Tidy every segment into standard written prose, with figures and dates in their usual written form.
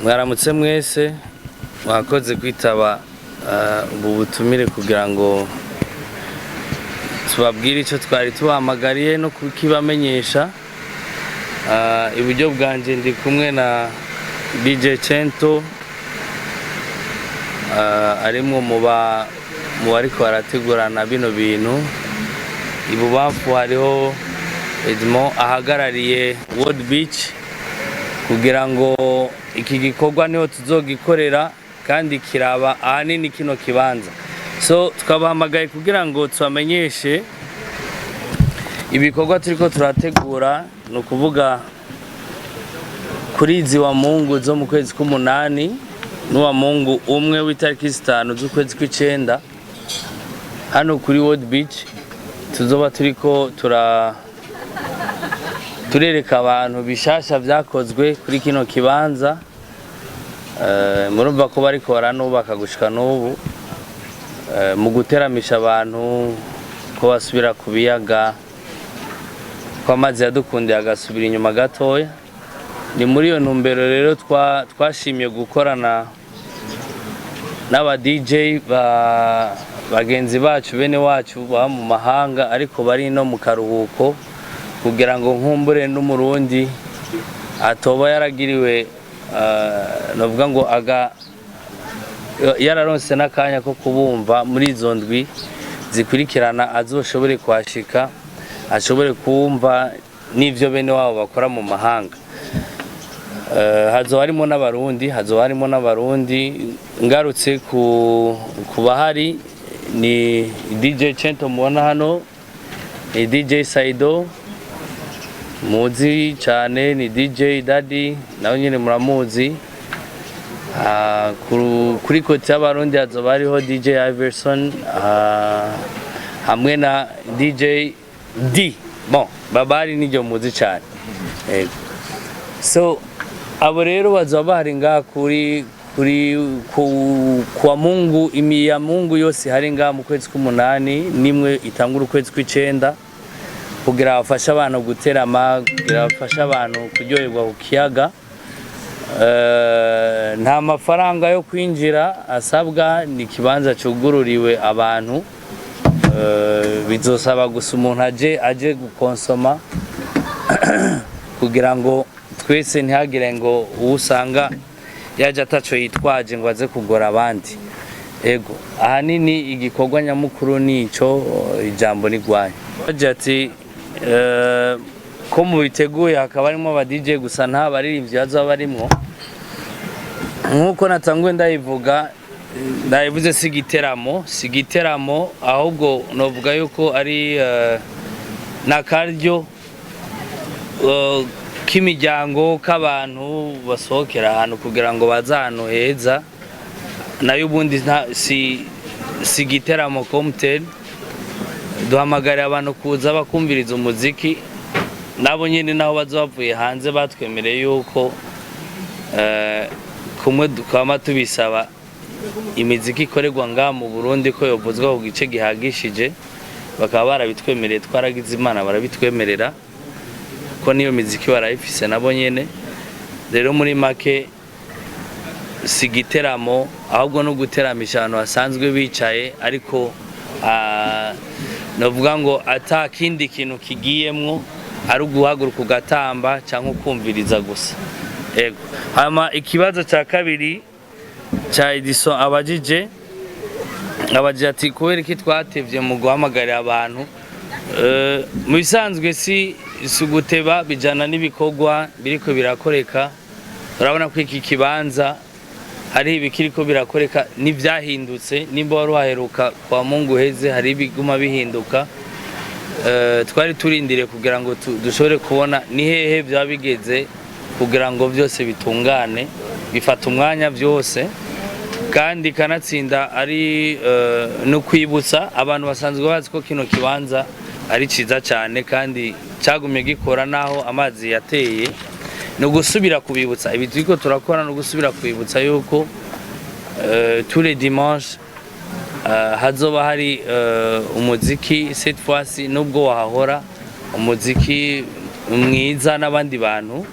mwaramutse mwese mwakoze kwitaba ubu butumire kugira ngo tubabwire icyo twari tubahamagariye no kukibamenyesha. Iburyo bwanje ndi kumwe na DJ Cento, arimo mu bariko barategurana bino bintu. Ibubamfu hariho Edmond ahagarariye World Beach kugira ngo iki gikorwa niho tuzogikorera kandi kiraba ahanini kino kibanza. So tukabahamagaye kugira ngo tubamenyeshe ibikorwa turiko turategura, no kuvuga kuri izi wa Mungu zo mu kwezi k'umunani n'uwa Mungu umwe w'itariki 5 z'ukwezi kw'icenda hano kuri World Beach. Tuzoba turiko turereka abantu bishasha vyakozwe kuri kino kibanza. Murumva ko bariko baranubaka gushika n'ubu mu guteramisha abantu ko basubira ku biyaga, ko amazi yadukundiye agasubira inyuma gatoya. Ni muri iyo ntumbero rero twashimye gukorana n'aba DJ bagenzi bacu bene wacu ba mu mahanga ariko bari no mu karuhuko, kugira ngo nkumbure n'umurundi atoba yaragiriwe novuga ngo yararonse n'akanya ko kubumva muri izo ndwi zikurikirana, azoshobore kwashika, ashobore kumva n'ivyo bene wabo bakora mu mahanga. Hazo harimo n'abarundi. Ngarutse ku bahari ni DJ Cento mubona hano, ni DJ Saido muzi cyane, ni DJ Daddy nawe nyine muramuzi. Kuri kote y'abarundi hazoba hariho DJ Iverson hamwe na DJ D. Babari nijyo muzi cyane. So abo rero bazoba bahari ngaha kwa Mungu, imiya Mungu yose hari ngaha mu kwezi k'umunani nimwe itangura ukwezi kw'icenda, kugira bafasha abantu guterama, kugira bafasha abantu kuryoherwa ku kiyaga. Nta mafaranga yo kwinjira asabwa, ni kibanza cyugururiwe abantu. Bizosaba gusa umuntu aje gukonsoma kugira ngo twese ntihagire ngo usanga yaje ataco yitwaje ngo aze kugora abandi. Ego ahanini igikorwa nyamukuru nico, ijambo nigwanye baje ati ko mu biteguye hakaba arimo aba DJ gusa nta baririmbyi bazoba barimo. Nkuko natanguye ndayivuze sigiteramo ahubwo novuga yuko ari nakaryo k'imiryango k'abantu basohokera ahantu kugira ngo baze ahantu heza. Nayo ubundi si giteramo komtel, duhamagarira abantu kuza bakumviriza umuziki. Nabo nyine naho bazavuye hanze batwemereye yuko kumwe dukama tubisaba imiziki ikorerwa ngaha mu Burundi ko yovuzwa ku gice gihagishije, bakaba barabitwemereye. Twaragize Imana barabitwemerera ko niyo miziki barayifise nabo nyene. Rero muri make si giteramo ahubwo no guteramisha abantu basanzwe bicaye, ariko novuga ngo ata kindi kintu kigiyemwo, ari uguhaguruka ugatamba cyangwa kumviriza gusa. Ego hama ikibazo cya kabiri cya Edison abajije ati kubera iki twatevye mu guhamagarira abantu. Mu bisanzwe si guteba, bijana n'ibikorwa biriko birakoreka. Urabona ko iki kibanza hari ibikiriko birakoreka n'ivyahindutse, nimba wari waheruka kwa Mungu heze hari ibiguma bihinduka. Twari turindire kugira ngo dushobore kubona ni hehe bya bigeze kugira ngo byose bitungane, bifata umwanya byose. Kandi kanatsinda ari no kwibutsa abantu basanzwe bazi ko kino kibanza ari ciza cyane kandi cyagumye gikora naho amazi yateye. No gusubira kubibutsa ibi turiko turakora, no gusubira kubibutsa yuko tous les dimanches hazoba hari umuziki cette fois-ci, nubwo wahahora umuziki mwiza n'abandi bantu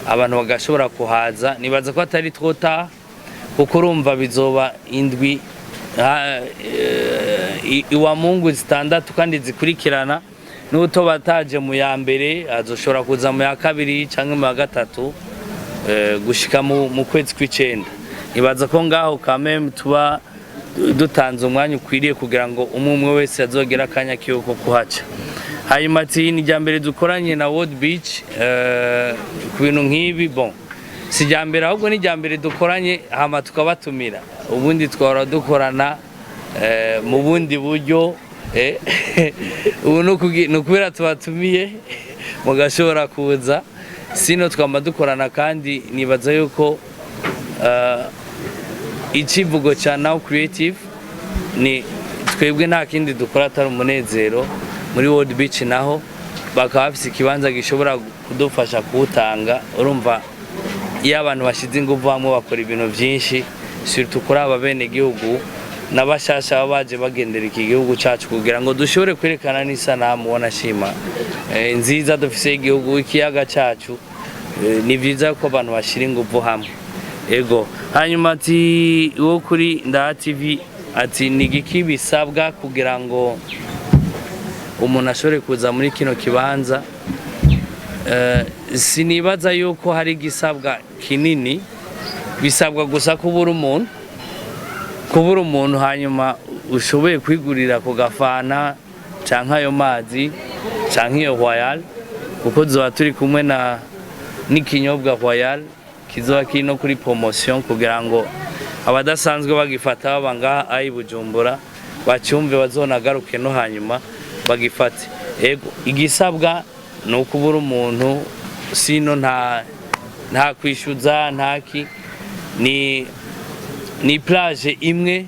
abantu bagashobora kuhaza. Nibaza ko atari twota kuko urumva bizoba indwi iwa Mungu zitandatu kandi zikurikirana, n'uto bataje mu ya mbere azoshobora kuza mu ya kabiri cyangwa mu ya gatatu gushika mu kwezi kw'icenda. Nibaza ko ngaho kameme tuba dutanze umwanya ukwiriye kugira ngo umwe wese azogera akanya kiyo ko kuhaca. Hanyuma ati ni rya mbere dukoranye na World Beach ku bintu nk'ibi, bon si rya mbere ahubwo ni rya mbere dukoranye hama tukabatumira, ubundi twara dukorana mu bundi buryo ubu nukubera tubatumiye mugashobora kuza, sino twama dukorana. Kandi nibaza yuko ikivugo cya Now Creative ni twebwe nta kindi dukora atari umunezero. Muri World Beach naho bakaba bafise ikibanza gishobora kudufasha kuwutanga. Urumva iyo abantu bashize ingufu hamwe bakora ibintu byinshi, surtout kuri aba bene gihugu n'abashasha baje bagendera iki gihugu cyacu kugira ngo dushobore kwerekana n'isanamu wanashima nziza dufise igihugu ikiyaga cyacu. Ni byiza ko abantu bashira ingufu hamwe. Ego hanyuma ati wo kuri Nda TV ati ni giki bisabwa kugira ngo umuntu ashobore kuza muri kino kibanza? Sinibaza yuko hari gisabwa kinini, bisabwa gusa kubura umuntu hanyuma ushoboye kwigurira ku gafana canke ayo mazi canke iyo Royal, kuko zoba turi kumwe na n'ikinyobwa Royal kizoba kiri no kuri promotion kugira ngo abadasanzwe bagifata baba ngaha ayi Bujumbura bacyumve bazonagaruke no hanyuma bagifate. Ego igisabwa no kubura umuntu, sino nta kwishyuza ntaki. Ni plage imwe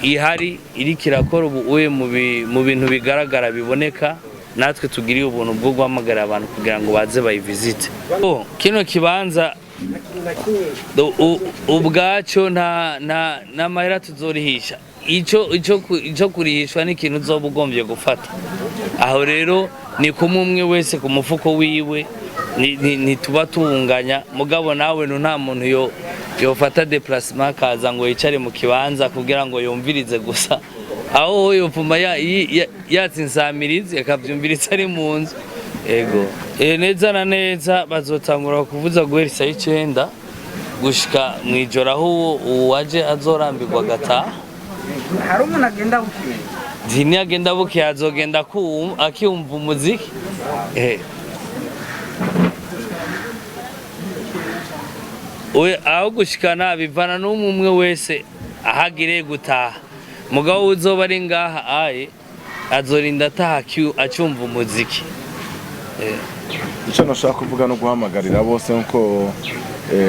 ihari iri kirakora ubu mu bintu bigaragara biboneka. Natwe tugiriye ubuntu bwo guhamagara abantu kugira ngo baze bayivisite. Kino kibanza ubwacyo nta mahera tuzorihisha. Ico kurihishwa n'ikintu uzoba ugombye gufata. Aho rero ni kumwe wese ku mufuko wiwe, ntituba tunganya. Mugabo nawe nta muntu yofata déplacement kaza ngo yicare mu kibanza kugira ngo yumvirize gusa, aho yopfuma yatsinsamirize akavyumviriza ari mu nzu. Ego neza na neza bazotangura kuvuza guhera saa 9 gushika mwijoro, aho uwaje azorambirwa gataha. Hari umuntu agenda buke, zini agenda buke azogenda akiyumva umuziki. Aho gushikana bivana n'umwe wese ahagire gutaha. Mugabo uzoba ari ngaha azorinda ataha acyumva umuziki. Icyo nashaka kuvuga no guhamagarira bose nko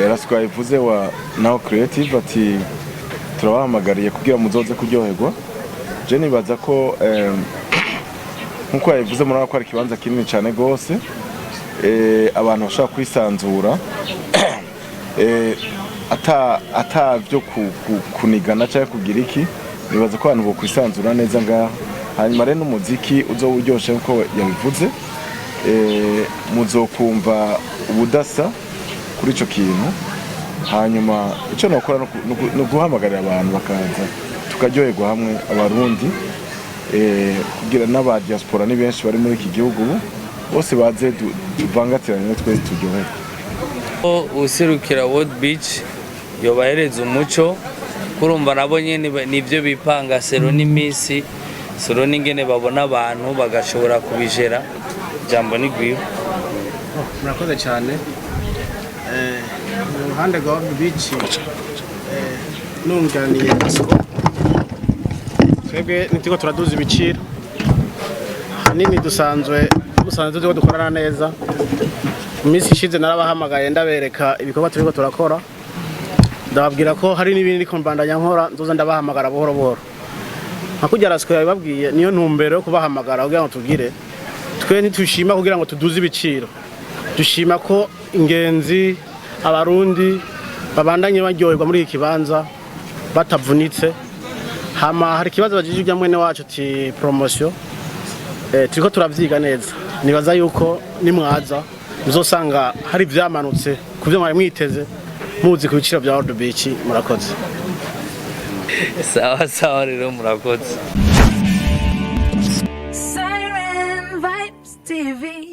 Raswa ivuze wa Now Creative ati turabahamagariye kugira muzoze kuryoherwa. Je nibaza ko nkuko yavuze murana ko ari kibanza kinini cyane gose, abantu bashaka kwisanzura ata byo kunigana cyangwa kugira iki. Nibaza ko abantu bo kwisanzura neza ngaha. Hanyuma rero n'umuziki uzowuryoshe nkuko yabivuze, muzokumva ubudasa kuri ico kintu. Hanyuma icyo nokora no guhamagarira abantu bakaza tukaryoherwa hamwe, abarundi kugira n'aba diaspora ni benshi bari muri iki gihugu, bose baze tuvangatirane twese turyoherwa. Userukira World Beach yobahereza umuco, kurumva nabo nyene nivyo bipanga sero n'imisi sero n'ingene babona abantu bagashobora kubijera. Jambo ni gwiwe. Murakoze cyane. Mu ruhande rwa World Beach nunganiye twebwe nitiko turaduza ibiciro hanini, dusanzwe turiko dukorana neza. Mu minsi ishize narabahamagaye ndabereka ibikorwa turiko turakora, ndababwira ko hari n'ibindi ko mbandanya nkora, nzoza ndabahamagara buhoro buhoro. Hakujya Raswa yababwiye niyo ntumbero yo kubahamagara kugira ngo tugire twe ntitushima kugira ngo tuduze ibiciro, dushima ko ingenzi abarundi babandanye baryoherwa muri iki kibanza batavunitse. Hama hari kibazo bagije bya mwene wacu ati promotion, turiko turavyiga neza. Nibaza yuko nimwaza muzosanga hari vyamanutse ku byo mwari mwiteze muzi ku biciro bya World Beach. Murakoze. Sawa sawa rero murakoze. Siren Vibes TV.